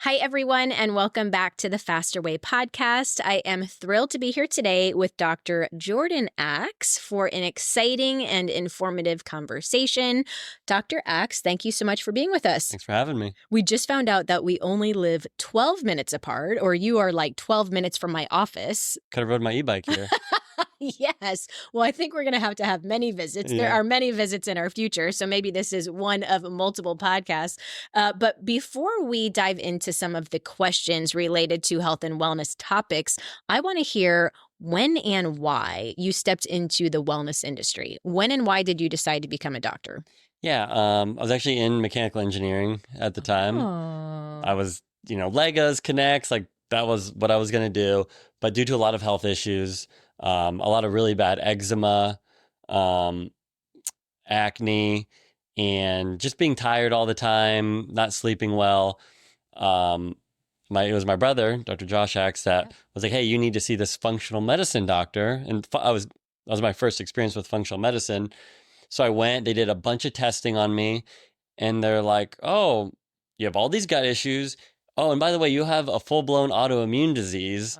Hi, everyone, and welcome back to the Faster Way podcast. I am thrilled to be here today with Dr. Jordan Axe for an exciting and informative conversation. Dr. Axe, thank you so much for being with us. Thanks for having me. We just found out that we only live 12 minutes apart, or you are like 12 minutes from my office. Could have rode my e-bike here. Yes. Well, I think we're going to have many visits. There are many visits in our future, so maybe this is one of multiple podcasts. But before we dive into some of the questions related to health and wellness topics, I want to hear when and why you stepped into the wellness industry. When and why did you decide to become a doctor? Yeah, I was actually in mechanical engineering at the time. I was, Legos, Connects, like that was what I was going to do. But due to a lot of health issues, a lot of really bad eczema, acne, and just being tired all the time, not sleeping well. It was my brother, Dr. Josh Axe, that was like, "Hey, you need to see this functional medicine doctor." And that was my first experience with functional medicine. So I went. They did a bunch of testing on me, and they're like, "Oh, you have all these gut issues. Oh, and by the way, you have a full-blown autoimmune disease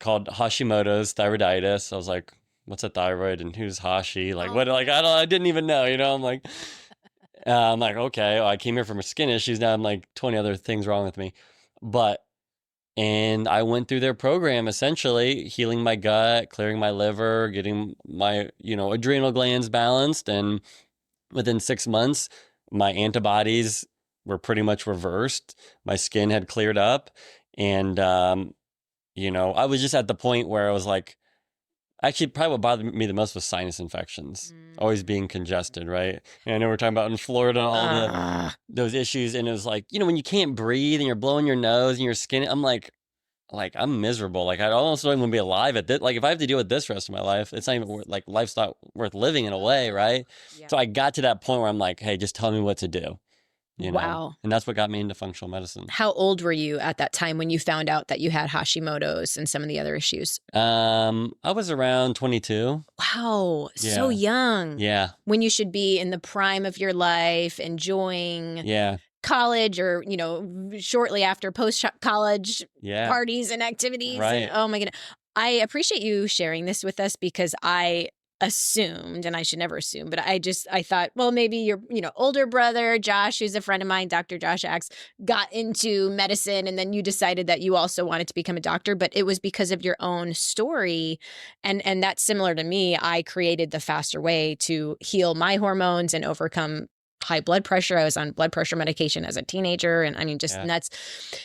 called Hashimoto's thyroiditis." I was like, "What's a thyroid and who's Hashi?" Like, what? Like, I didn't even know. I'm like, okay. Well, I came here for skin issues. Now I'm like 20 other things wrong with me, and I went through their program, essentially healing my gut, clearing my liver, getting my adrenal glands balanced, and within 6 months, my antibodies were pretty much reversed. My skin had cleared up, and I was just at the point where I was like, actually, probably what bothered me the most was sinus infections, always being congested, right? And I know we're talking about in Florida, all those issues, and it was like, when you can't breathe and you're blowing your nose and your skin, I'm like I'm miserable. Like, I almost don't even want to be alive at this. Like, if I have to deal with this rest of my life, it's not even life's not worth living in a way, right? Yeah. So I got to that point where I'm like, hey, just tell me what to do. Wow. And that's what got me into functional medicine. How old were you at that time when you found out that you had Hashimoto's and some of the other issues? I was around 22. Wow. Yeah. So young. Yeah. When you should be in the prime of your life, enjoying college or, shortly after post-college parties and activities. Right. And, oh my goodness. I appreciate you sharing this with us because I assumed, and I should never assume, but I thought, well, maybe your, older brother, Josh, who's a friend of mine, Dr. Josh Axe, got into medicine, and then you decided that you also wanted to become a doctor, but it was because of your own story. And that's similar to me. I created the Faster Way to heal my hormones and overcome high blood pressure. I was on blood pressure medication as a teenager, and I mean, just nuts.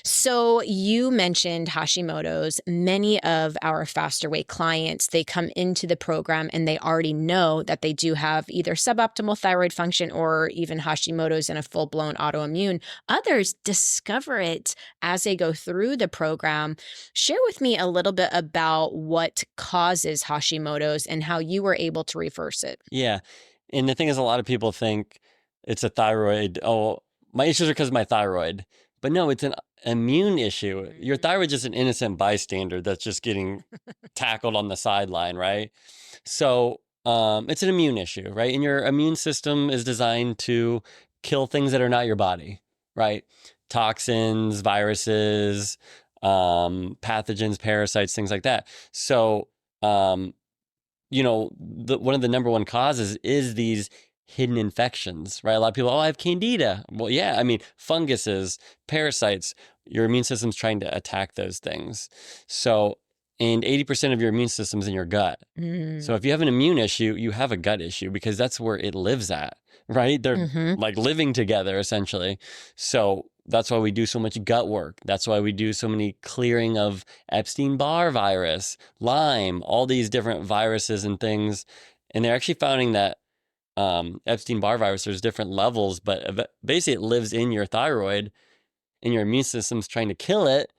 So you mentioned Hashimoto's. Many of our Faster Way clients, they come into the program and they already know that they do have either suboptimal thyroid function or even Hashimoto's and a full-blown autoimmune. Others discover it as they go through the program. Share with me a little bit about what causes Hashimoto's and how you were able to reverse it. Yeah. And the thing is, a lot of people think it's a thyroid. Oh, my issues are because of my thyroid. But no, it's an immune issue. Your thyroid is an innocent bystander that's just getting tackled on the sideline, right? So it's an immune issue, right? And your immune system is designed to kill things that are not your body, right? Toxins, viruses, pathogens, parasites, things like that. So, one of the number one causes is these hidden infections, right? A lot of people, I have candida. Well, yeah, I mean, funguses, parasites, your immune system's trying to attack those things. So, and 80% of your immune system's in your gut. So if you have an immune issue, you have a gut issue because that's where it lives at, right? They're like living together essentially. So that's why we do so much gut work. That's why we do so many clearing of Epstein-Barr virus, Lyme, all these different viruses and things. And they're actually finding that Epstein-Barr virus, there's different levels, but basically it lives in your thyroid and your immune system's trying to kill it.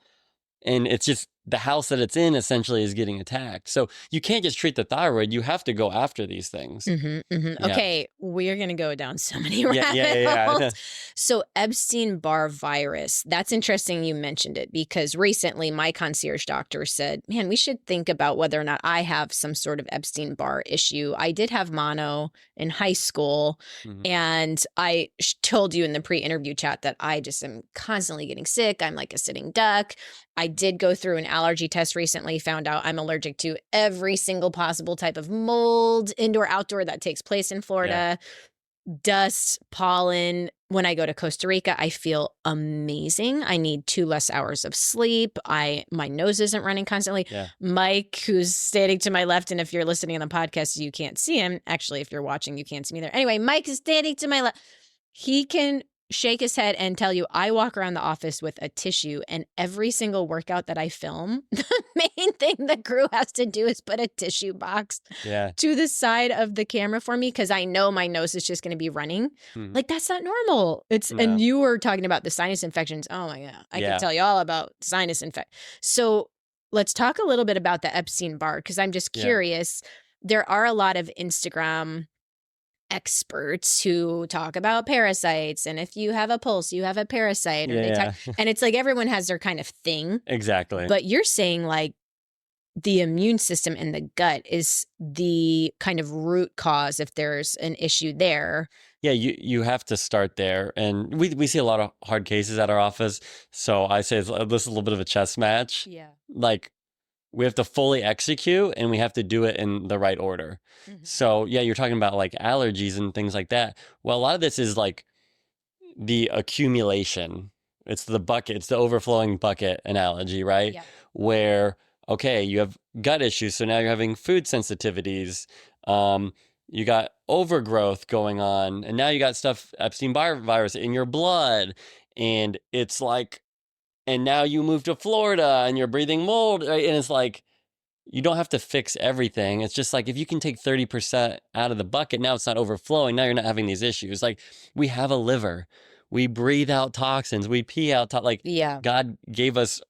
And it's just the house that it's in essentially is getting attacked. So you can't just treat the thyroid. You have to go after these things. Yeah. Okay, we're going to go down so many Yeah, rabbit holes. yeah. So Epstein-Barr virus, that's interesting you mentioned it, because recently my concierge doctor said, man, we should think about whether or not I have some sort of Epstein-Barr issue. I did have mono in high school, Mhm. and I told you in the pre-interview chat that I just am constantly getting sick. I'm like a sitting duck. I did go through an allergy test recently, found out I'm allergic to every single possible type of mold, indoor, outdoor, that takes place in Florida. Dust, pollen. When I go to Costa Rica, I feel amazing. I need 2 less hours of sleep. My nose isn't running constantly. Yeah. Mike, who's standing to my left, and if you're listening on the podcast, you can't see him. Actually, if you're watching, you can't see me there. Anyway, Mike is standing to my left. He can shake his head and tell you I walk around the office with a tissue, and every single workout that I film, the main thing the crew has to do is put a tissue box to the side of the camera for me, because I know my nose is just going to be running. Like, that's not normal. And you were talking about the sinus infections. Oh my God. I can tell you all about sinus infection. So let's talk a little bit about the Epstein-Barr, because I'm just curious. There are a lot of Instagram experts who talk about parasites, and if you have a pulse, you have a parasite, or they talk, and it's like everyone has their kind of thing. Exactly. But you're saying like the immune system in the gut is the kind of root cause if there's an issue there. Yeah, you have to start there. And we see a lot of hard cases at our office. So I say this is a little bit of a chess match. Yeah. Like, we have to fully execute, and we have to do it in the right order. So yeah, you're talking about like allergies and things like that. Well, a lot of this is like the accumulation. It's the bucket, it's the overflowing bucket analogy, right? Yeah. Where, okay, you have gut issues, so now you're having food sensitivities. You got overgrowth going on, and now you got stuff, Epstein-Barr virus in your blood, and it's like, and now you move to Florida and you're breathing mold, right? And it's like, you don't have to fix everything. It's just like, if you can take 30% out of the bucket, now it's not overflowing. Now you're not having these issues. Like, we have a liver. We breathe out toxins. We pee out, God gave us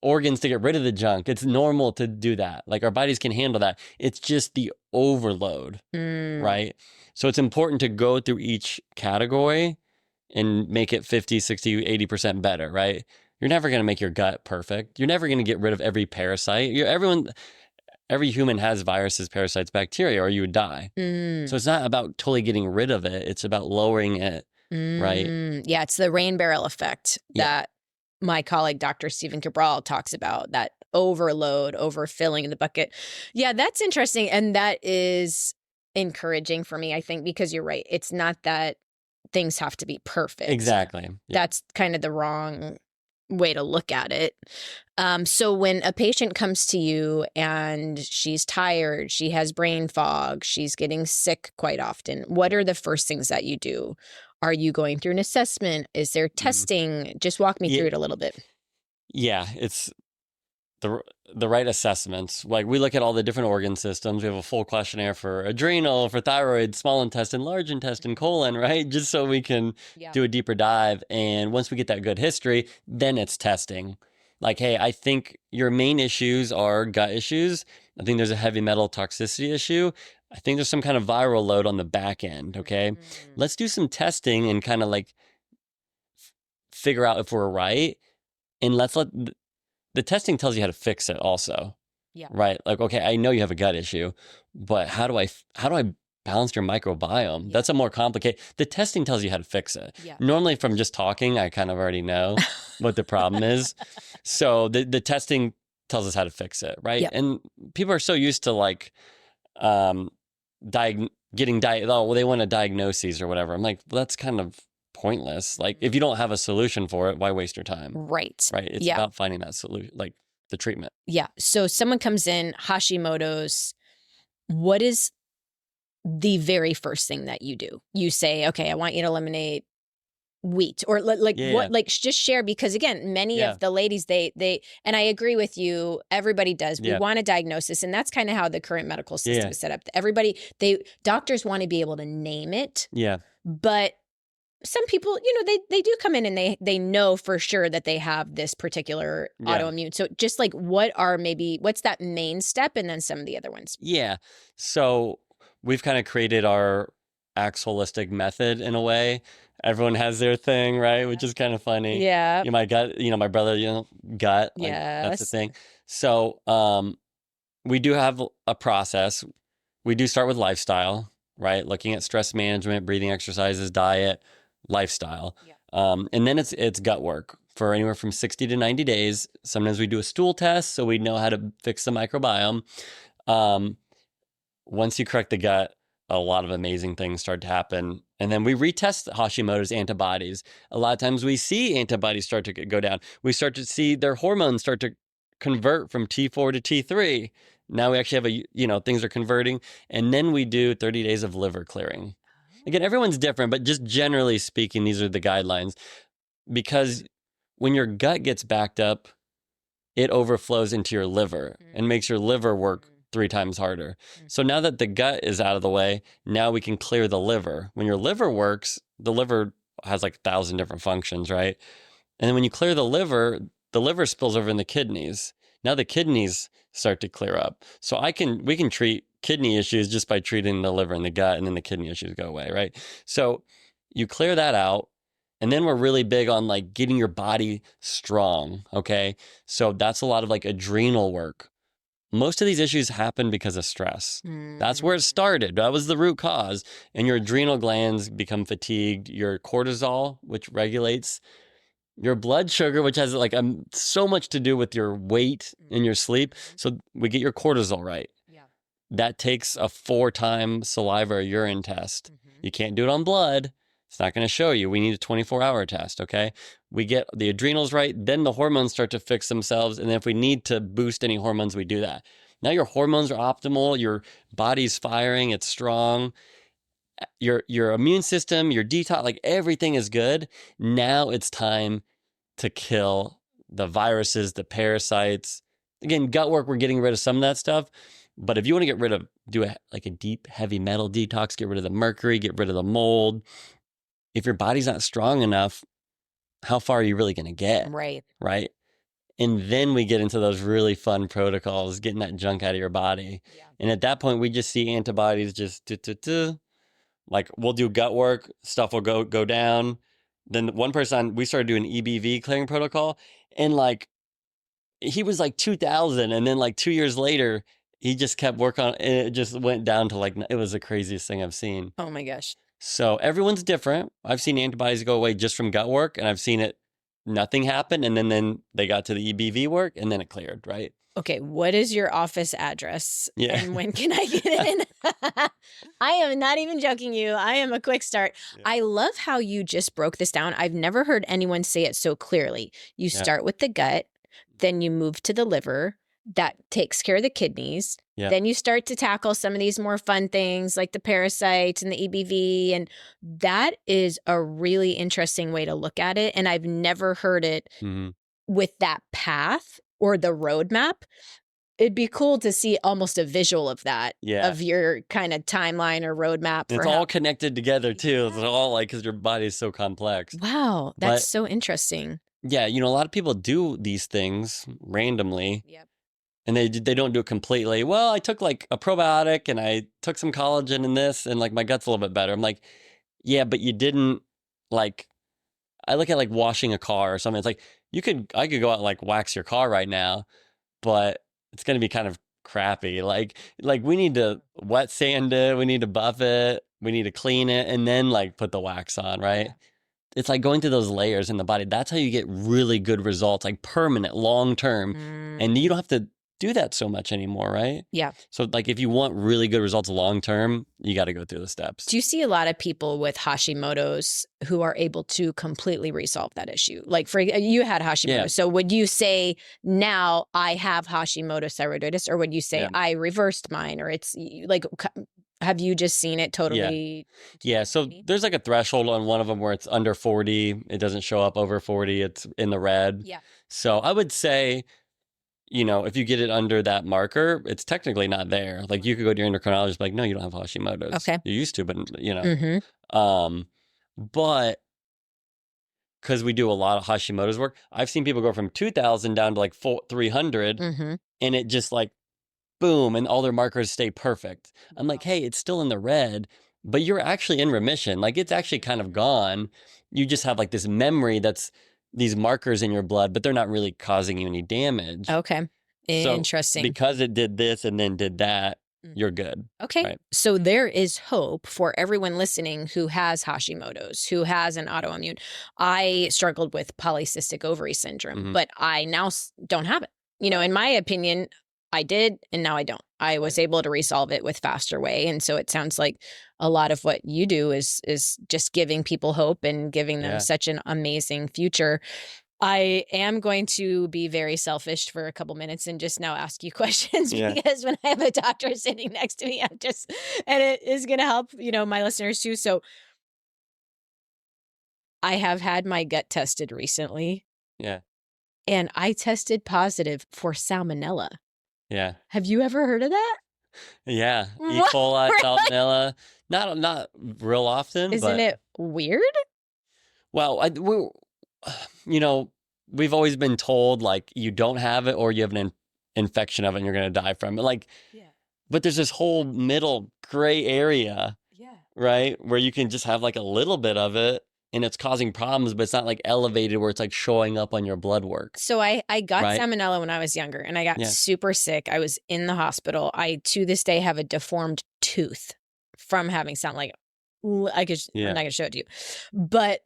organs to get rid of the junk. It's normal to do that. Like, our bodies can handle that. It's just the overload, right? So it's important to go through each category and make it 50, 60, 80% better, right? You're never going to make your gut perfect. You're never going to get rid of every parasite. Every human has viruses, parasites, bacteria, or you would die. So it's not about totally getting rid of it. It's about lowering it, right? Yeah, it's the rain barrel effect that my colleague, Dr. Stephen Cabral, talks about, that overload, overfilling the bucket. Yeah, that's interesting. And that is encouraging for me, I think, because you're right. It's not that things have to be perfect. Exactly. Yeah. That's kind of the wrong way to look at it. So when a patient comes to you and she's tired, she has brain fog, she's getting sick quite often, what are the first things that you do? Are you going through an assessment? Is there testing? Just walk me through it a little bit. Yeah, it's the right assessments. Like, we look at all the different organ systems. We have a full questionnaire for adrenal, for thyroid, small intestine, large intestine, colon, right? Just so we can do a deeper dive. And once we get that good history, then it's testing. Like, hey, I think your main issues are gut issues. I think there's a heavy metal toxicity issue. I think there's some kind of viral load on the back end, okay? Let's do some testing and kind of like figure out if we're right. And let's let... The testing tells you how to fix it also, right? Like, okay, I know you have a gut issue, but how do I balance your microbiome? That's a more complicated... The testing tells you how to fix it. Normally, from just talking, I kind of already know what the problem is. So the testing tells us how to fix it, right? And people are so used to like they want a diagnosis or whatever. I'm like, well, that's kind of pointless. Like, if you don't have a solution for it, why waste your time? Right. It's about finding that solution, like the treatment. Yeah. So someone comes in, Hashimoto's, what is the very first thing that you do? You say, okay, I want you to eliminate wheat, or just share, because again, many of the ladies, they, and I agree with you, everybody does. We want a diagnosis, and that's kind of how the current medical system is set up. Doctors want to be able to name it. Yeah. But some people, they do come in and they know for sure that they have this particular Yeah. autoimmune. So just like what's that main step and then some of the other ones? Yeah. So we've kind of created our Axe holistic method in a way. Everyone has their thing, right? Which is kind of funny. Yeah. My gut, my brother, gut, like that's the Yes. thing. So we do have a process. We do start with lifestyle, right? Looking at stress management, breathing exercises, diet, lifestyle. Yeah. And then it's gut work for anywhere from 60 to 90 days. Sometimes we do a stool test so we know how to fix the microbiome. Once you correct the gut, a lot of amazing things start to happen. And then we retest Hashimoto's antibodies. A lot of times we see antibodies start to go down. We start to see their hormones start to convert from T4 to T3. Now we actually have things are converting. And then we do 30 days of liver clearing. Again, everyone's different, but just generally speaking, these are the guidelines. Because when your gut gets backed up, it overflows into your liver and makes your liver work 3 times harder. So now that the gut is out of the way, now we can clear the liver. When your liver works, the liver has like 1,000 different functions, right? And then when you clear the liver spills over in the kidneys. Now the kidneys start to clear up. So we can treat kidney issues just by treating the liver and the gut, and then the kidney issues go away, right? So you clear that out. And then we're really big on like getting your body strong, okay? So that's a lot of like adrenal work. Most of these issues happen because of stress. That's where it started. That was the root cause. And your adrenal glands become fatigued. Your cortisol, which regulates your blood sugar, which has like so much to do with your weight and your sleep. So we get your cortisol right. Yeah. That takes a 4-time saliva or urine test. You can't do it on blood. It's not going to show you. We need a 24-hour test, okay? We get the adrenals right, then the hormones start to fix themselves, and then if we need to boost any hormones, we do that. Now your hormones are optimal, your body's firing, it's strong, your immune system, your detox, like everything is good. Now it's time to kill the viruses, the parasites. Again, gut work, we're getting rid of some of that stuff, but if you want to do a deep, heavy metal detox, get rid of the mercury, get rid of the mold. If your body's not strong enough, how far are you really going to get? Right. Right. And then we get into those really fun protocols, getting that junk out of your body. Yeah. And at that point, we just see antibodies just like we'll do gut work, stuff will go down. Then one person, we started doing EBV clearing protocol, and like he was like 2,000, and then like 2 years later, he just kept working on it. And it just went down to like, it was the craziest thing I've seen. Oh my gosh. So everyone's different. I've seen antibodies go away just from gut work, and I've seen nothing happen. And then they got to the EBV work, and then it cleared, right? Okay, what is your office address? Yeah. And when can I get in? I am not even joking you. I am a quick start. Yeah. I love how you just broke this down. I've never heard anyone say it so clearly. You start with the gut, then you move to the liver. That takes care of the kidneys. Yeah. Then you start to tackle some of these more fun things like the parasites and the EBV. And that is a really interesting way to look at it. And I've never heard it with that path or the roadmap. It'd be cool to see almost a visual of that, of your kind of timeline or roadmap. It's all connected together too. It's all like, because your body is so complex. Wow. That's so interesting. Yeah. A lot of people do these things randomly. Yep. And they don't do it completely. Well, I took like a probiotic and I took some collagen in this, and like my gut's a little bit better. I'm like, yeah, but you didn't like, I look at like washing a car or something. It's like, I could go out and like wax your car right now, but it's going to be kind of crappy. Like we need to wet sand it. We need to buff it. We need to clean it and then like put the wax on, right? Yeah. It's like going through those layers in the body. That's how you get really good results, like permanent, long-term. And you don't have to do that so much anymore, right? Yeah. So like if you want really good results long term, you got to go through the steps. Do you see a lot of people with Hashimoto's who are able to completely resolve that issue? Like you had Hashimoto. So would you say now I have Hashimoto's thyroiditis, or would you say I reversed mine, or it's like, have you just seen it totally? Yeah. So there's like a threshold on one of them where it's under 40. It doesn't show up over 40. It's in the red. Yeah. So I would say, if you get it under that marker, it's technically not there. Like you could go to your endocrinologist, and be like, no, you don't have Hashimoto's. Okay. You used to, but but because we do a lot of Hashimoto's work, I've seen people go from 2,000 down to like 300, Mm-hmm. and it just like boom, and all their markers stay perfect. I'm like, hey, it's still in the red, but you're actually in remission. Like it's actually kind of gone. You just have like this memory that's these markers in your blood, but they're not really causing you any damage. Okay. So Interesting. because it did this and then did that, you're good. Okay. Right? So there is hope for everyone listening who has Hashimoto's, who has an autoimmune. I struggled with polycystic ovary syndrome, but I now don't have it. You know, in my opinion, I did, and now I don't. I was able to resolve it with faster way. And so it sounds like a lot of what you do is just giving people hope and giving them such an amazing future. I am going to be very selfish for a couple minutes and just now ask you questions because when I have a doctor sitting next to me, and it is going to help, you know, my listeners too. So I have had my gut tested recently. Yeah. And I tested positive for salmonella. Yeah. Have you ever heard of that? Yeah. E. coli, salmonella, not real often. Isn't it weird? Well, you know, we've always been told like you don't have it or you have an infection of it and you're going to die from it. Like, but there's this whole middle gray area, right? Where you can just have like a little bit of it and it's causing problems, but it's not like elevated where it's like showing up on your blood work. So I got salmonella when I was younger and I got super sick. I was in the hospital. I, to this day, have a deformed tooth from having salmonella. Like, I'm not going to show it to you. But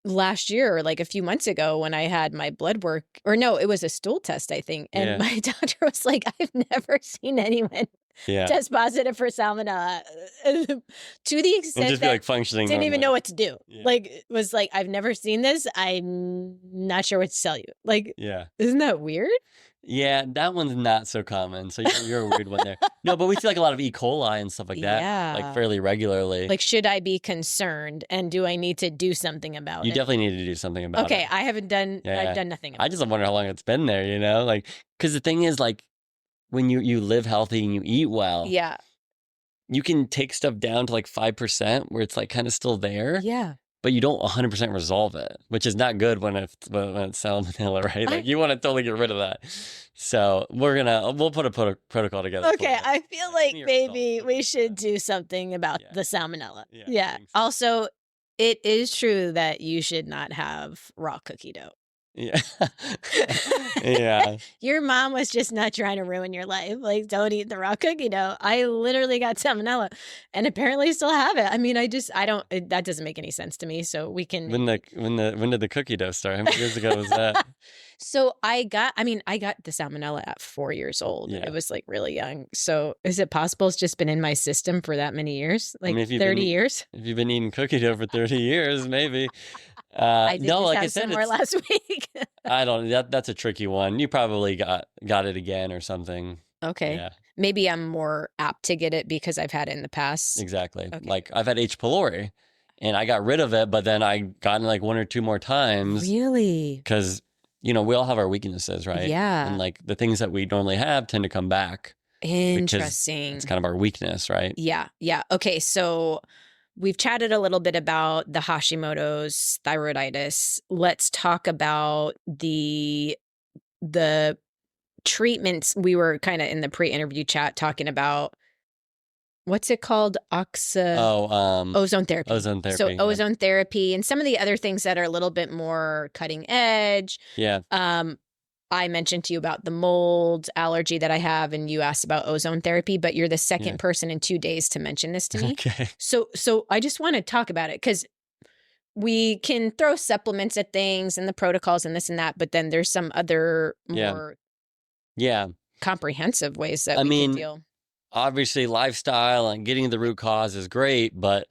last year, like a few months ago when I had my blood work, or no, it was a stool test, I think. And my doctor was like, I've never seen anyone test positive for salmonella to the extent just that be like functioning didn't normally. even know what to do. Like, it was like, I've never seen this. I'm not sure what to tell you. Like, isn't that weird? Yeah, that one's not so common. So you're a weird one there. No, but we see like a lot of E. coli and stuff like that, like fairly regularly. Like, should I be concerned and do I need to do something about it? You definitely need to do something about it. Okay, I haven't done, I've done nothing about I just wonder how long it's been there, you know? Like, because the thing is like, when you live healthy and you eat well, you can take stuff down to like 5% where it's like kind of still there. But you don't 100% resolve it, which is not good when it's salmonella, right? Like you want to totally get rid of that. So we'll put a protocol together. Okay, I feel like maybe we should do something about the salmonella. Yeah. Also, it is true that you should not have raw cookie dough. Yeah. Yeah. Your mom was just not trying to ruin your life. Like, don't eat the raw cookie dough. I literally got salmonella and apparently still have it. I mean, that doesn't make any sense to me. So we can. When did the cookie dough start? How many years ago was that? So I got the salmonella at 4 years old. It was like really young. So is it possible it's just been in my system for that many years? Like 30 years? If you've been eating cookie dough for 30 years, maybe. I did like I said, some more last week. I don't. That's a tricky one. You probably got it again or something. Okay. Yeah. Maybe I'm more apt to get it because I've had it in the past. Exactly. Okay. Like I've had H. pylori, and I got rid of it, but then I got it like 1 or 2 more times. Really? Because we all have our weaknesses, right? Yeah. And like the things that we normally have tend to come back. Interesting. It's kind of our weakness, right? Yeah. Yeah. Okay. So we've chatted a little bit about the Hashimoto's, thyroiditis. Let's talk about the treatments. We were kind of in the pre-interview chat talking about, what's it called? Ozone therapy. Ozone therapy. So ozone therapy and some of the other things that are a little bit more cutting edge. Yeah. I mentioned to you about the mold allergy that I have, and you asked about ozone therapy, but you're the second person in 2 days to mention this to me. Okay. So I just want to talk about it because we can throw supplements at things and the protocols and this and that, but then there's some other more comprehensive ways that we can deal. Obviously, lifestyle and getting to the root cause is great, but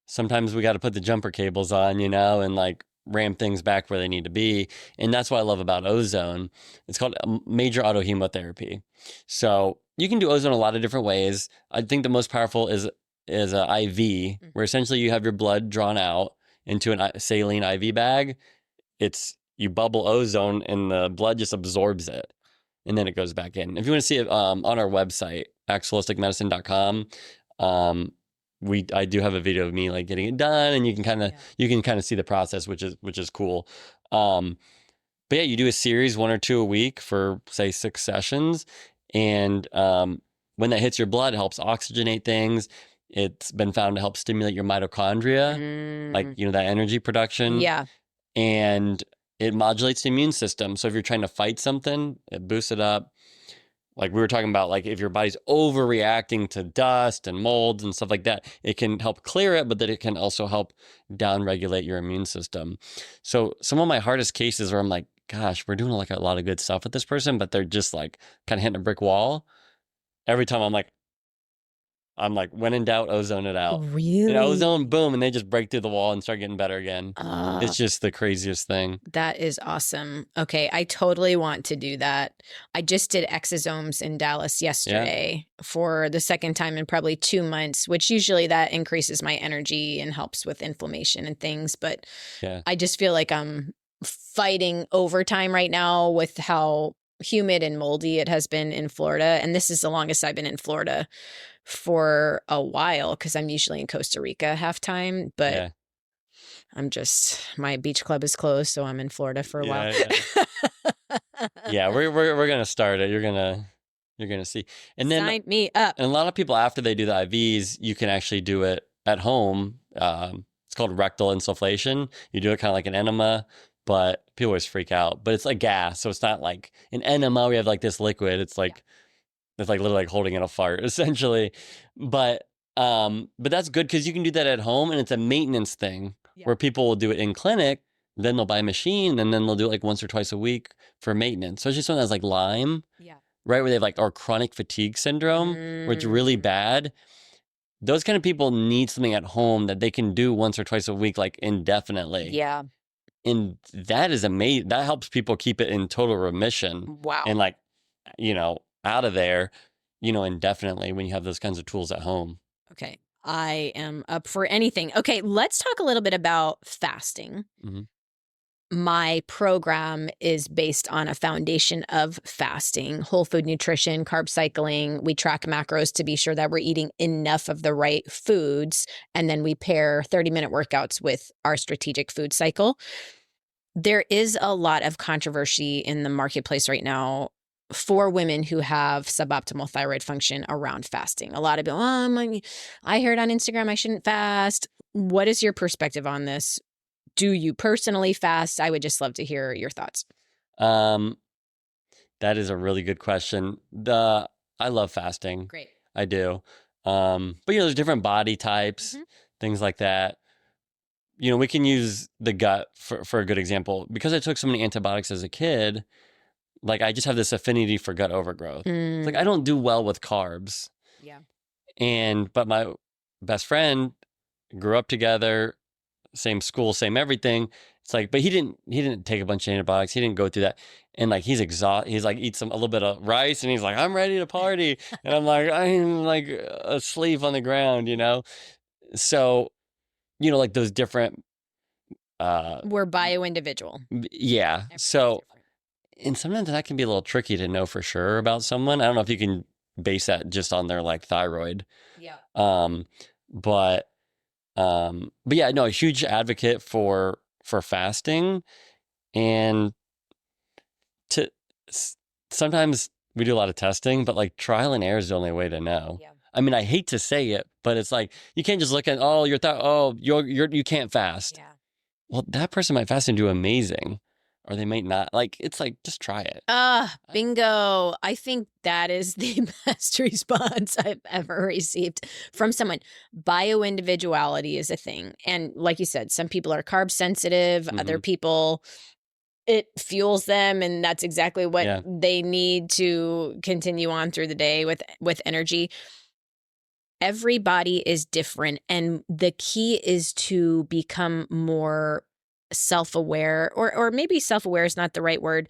sometimes we got to put the jumper cables on, and like ram things back where they need to be. And that's what I love about ozone. It's called major autohemotherapy. So you can do ozone a lot of different ways. I think the most powerful is a IV, where essentially you have your blood drawn out into a saline IV bag. You bubble ozone and the blood just absorbs it. And then it goes back in. If you want to see it on our website, axholisticmedicine.com, I do have a video of me like getting it done, and you can kind of see the process, which is cool. But yeah, you do a series, 1 or 2 a week for say 6 sessions. And when that hits your blood, it helps oxygenate things. It's been found to help stimulate your mitochondria, like, that energy production. Yeah. And it modulates the immune system. So if you're trying to fight something, it boosts it up. Like we were talking about, like if your body's overreacting to dust and molds and stuff like that, it can help clear it, but then it can also help downregulate your immune system. So some of my hardest cases where I'm like, gosh, we're doing like a lot of good stuff with this person, but they're just like kind of hitting a brick wall. Every time I'm like, when in doubt, ozone it out. Really? Ozone, boom, and they just break through the wall and start getting better again. It's just the craziest thing. That is awesome. Okay, I totally want to do that. I just did exosomes in Dallas yesterday for the second time in probably 2 months, which usually that increases my energy and helps with inflammation and things. But I just feel like I'm fighting overtime right now with how humid and moldy it has been in Florida. And this is the longest I've been in Florida for a while, because I'm usually in Costa Rica half time, but my beach club is closed, so I'm in Florida for a while. Yeah, we're gonna start it. You're gonna see. And then sign me up. And a lot of people, after they do the IVs, you can actually do it at home. It's called rectal insufflation. You do it kind of like an enema, but people always freak out. But it's like gas, so it's not like an enema. We have like this liquid. It's like literally like holding in a fart, essentially. But that's good because you can do that at home, and it's a maintenance thing where people will do it in clinic, then they'll buy a machine, and then they'll do it like once or twice a week for maintenance. So it's just something that's like Lyme, right? Where they have like, or chronic fatigue syndrome, where it's really bad. Those kind of people need something at home that they can do once or twice a week, like indefinitely. Yeah. And that is amazing. That helps people keep it in total remission. Wow. And like, out of there, indefinitely when you have those kinds of tools at home. Okay. I am up for anything. Okay. Let's talk a little bit about fasting. My program is based on a foundation of fasting, whole food nutrition, carb cycling. We track macros to be sure that we're eating enough of the right foods. And then we pair 30-minute workouts with our strategic food cycle. There is a lot of controversy in the marketplace right now for women who have suboptimal thyroid function around fasting. A lot of people, I heard on Instagram I shouldn't fast. What is your perspective on this? Do you personally fast? I would just love to hear your thoughts. That is a really good question. I love fasting. Great. I do. But there's different body types, things like that. We can use the gut for a good example. Because I took so many antibiotics as a kid, like I just have this affinity for gut overgrowth. It's like I don't do well with carbs. Yeah. But my best friend grew up together, same school, same everything. It's like, but he didn't take a bunch of antibiotics. He didn't go through that. And like he's exhausted. He's like eats a little bit of rice, and he's like, I'm ready to party. And I'm like asleep on the ground, So, like those different. We're bio-individual. Yeah. Everybody's so. different. And sometimes that can be a little tricky to know for sure about someone. I don't know if you can base that just on their like thyroid. Yeah. But yeah, no, a huge advocate for fasting, and sometimes we do a lot of testing, but like trial and error is the only way to know. Yeah. I mean, I hate to say it, but it's like you can't just look at you can't fast. Yeah. Well, that person might fast and do amazing. Or they might not. Like, it's like, just try it. Bingo. I think that is the best response I've ever received from someone. Bio-individuality is a thing. And like you said, some people are carb sensitive. Other people, it fuels them. And that's exactly what they need to continue on through the day with energy. Every body is different. And the key is to become more self-aware, or maybe self-aware is not the right word.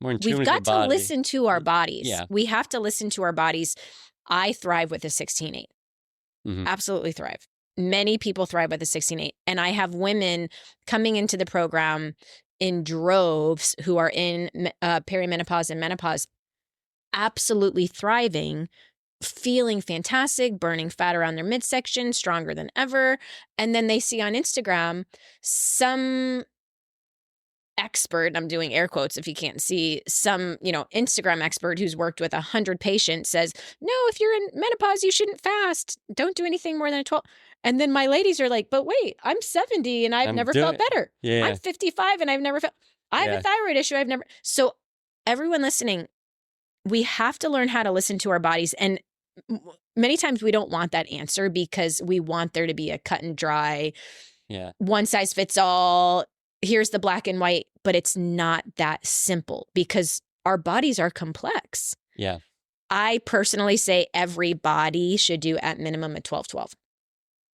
We've got to listen to our bodies. Yeah. We have to listen to our bodies. I thrive with a 16-8. Absolutely thrive. Many people thrive with a 16-8. And I have women coming into the program in droves who are in perimenopause and menopause, absolutely thriving feeling fantastic, burning fat around their midsection, stronger than ever. And then they see on Instagram some expert, I'm doing air quotes if you can't see, some, Instagram expert who's worked with 100 patients says, no, if you're in menopause, you shouldn't fast. Don't do anything more than a 12. And then my ladies are like, but wait, I'm 70 and I've never felt better. Yeah. I'm 55 and I've never felt, I have a thyroid issue. So everyone listening, we have to learn how to listen to our bodies. And many times we don't want that answer because we want there to be a cut and dry, one size fits all. Here's the black and white, but it's not that simple because our bodies are complex. Yeah. I personally say every body should do at minimum a 12-12,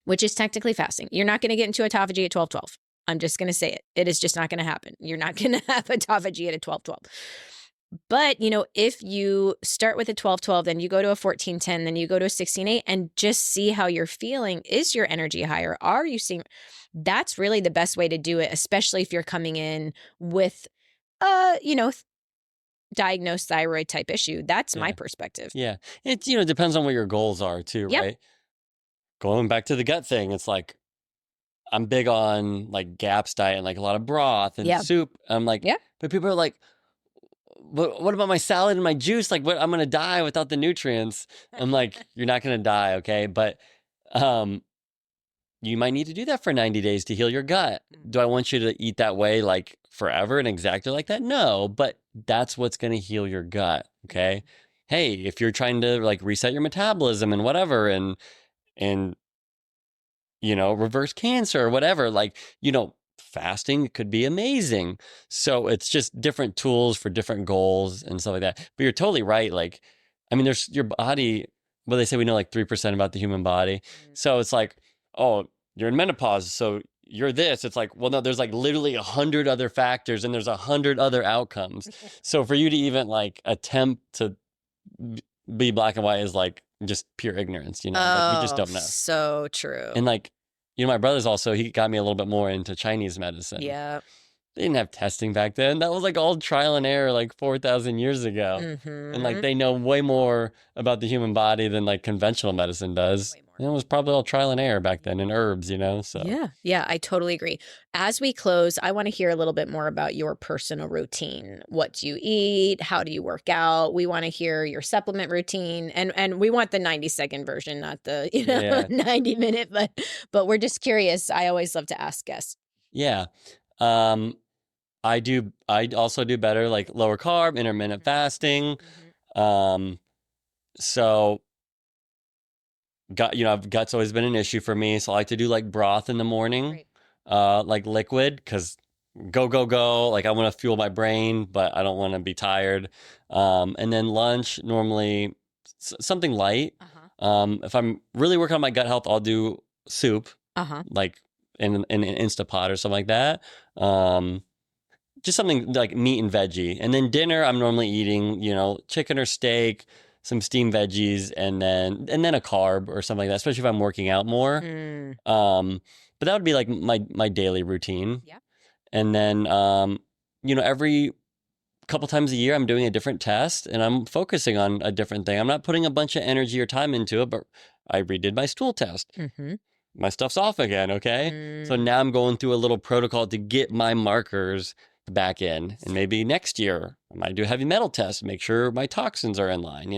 which is technically fasting. You're not going to get into autophagy at 12-12. I'm just going to say it. It is just not going to happen. You're not going to have autophagy at a 12-12. But, if you start with a 12-12, then you go to a 14-10, then you go to a 16-8 and just see how you're feeling. Is your energy higher? Are you seeing? That's really the best way to do it, especially if you're coming in with, diagnosed thyroid type issue. That's my perspective. Yeah. It, depends on what your goals are too, right? Going back to the gut thing, it's like, I'm big on like GAPS diet and like a lot of broth and soup. I'm like, but people are like, what about my salad and my juice? Like, what? I'm going to die without the nutrients. I'm like, you're not going to die. Okay. But, you might need to do that for 90 days to heal your gut. Do I want you to eat that way like forever and exactly like that? No, but that's what's going to heal your gut. Okay. Hey, if you're trying to like reset your metabolism and whatever, and, reverse cancer or whatever, like, fasting could be amazing. So it's just different tools for different goals and stuff like that. But you're totally right. Like, I mean, there's your body, well, they say we know like 3% about the human body. So it's like, oh, you're in menopause, so you're this. It's like, well, no, there's like literally 100 other factors and there's 100 other outcomes. So for you to even like attempt to be black and white is like just pure ignorance, like we just don't know. So true. And like, my brother's also, he got me a little bit more into Chinese medicine. Yeah. They didn't have testing back then. That was like all trial and error like 4,000 years ago. And like they know way more about the human body than like conventional medicine does. And it was probably all trial and error back then, and herbs, so. Yeah, I totally agree. As we close, I want to hear a little bit more about your personal routine. What do you eat? How do you work out? We want to hear your supplement routine, and we want the 90-second version, not the 90-minute. But we're just curious. I always love to ask guests. Yeah, I also do better like lower carb, intermittent fasting. So. Gut's always been an issue for me. So I like to do like broth in the morning, like liquid, because go. Like I want to fuel my brain, but I don't want to be tired. And then lunch, normally something light. If I'm really working on my gut health, I'll do soup, like in an Instapot or something like that. Just something like meat and veggie. And then dinner, I'm normally eating, chicken or steak, some steamed veggies, and then a carb or something like that, especially if I'm working out more. But that would be like my daily routine. Yeah. And then, every couple times a year, I'm doing a different test and I'm focusing on a different thing. I'm not putting a bunch of energy or time into it, but I redid my stool test. My stuff's off again. Okay. So now I'm going through a little protocol to get my markers back in, and maybe next year I might do a heavy metal test, make sure my toxins are in line,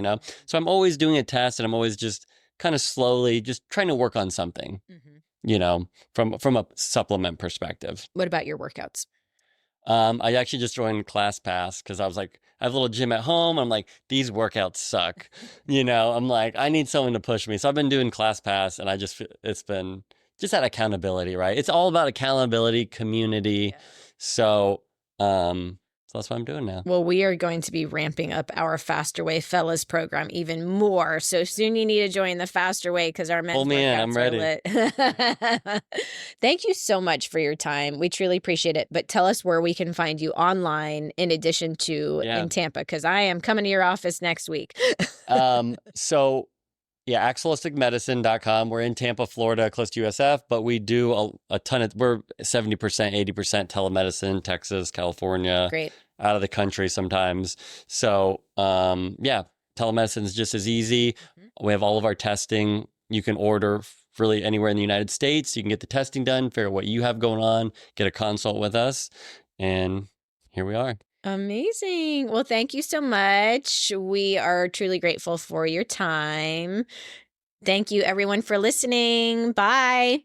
So I'm always doing a test, and I'm always just kind of slowly just trying to work on something, from a supplement perspective. What about your workouts? I actually just joined ClassPass because I was like, I have a little gym at home. I'm like, these workouts suck. I'm like, I need someone to push me. So I've been doing ClassPass, and it's been just that accountability, right? It's all about accountability, community. So that's what I'm doing now. Well, we are going to be ramping up our Faster Way Fellas program even more. So soon you need to join the Faster Way because our men's workouts I'm ready. Are lit. Thank you so much for your time. We truly appreciate it. But tell us where we can find you online in addition to in Tampa, because I am coming to your office next week. axeholisticmedicine.com. We're in Tampa, Florida, close to USF, but we do a ton of, we're 70%, 80% telemedicine, Texas, California, Great. Out of the country sometimes. So, Telemedicine is just as easy. We have all of our testing. You can order really anywhere in the United States. You can get the testing done, figure out what you have going on, get a consult with us. And here we are. Amazing. Well, thank you so much. We are truly grateful for your time. Thank you, everyone, for listening. Bye.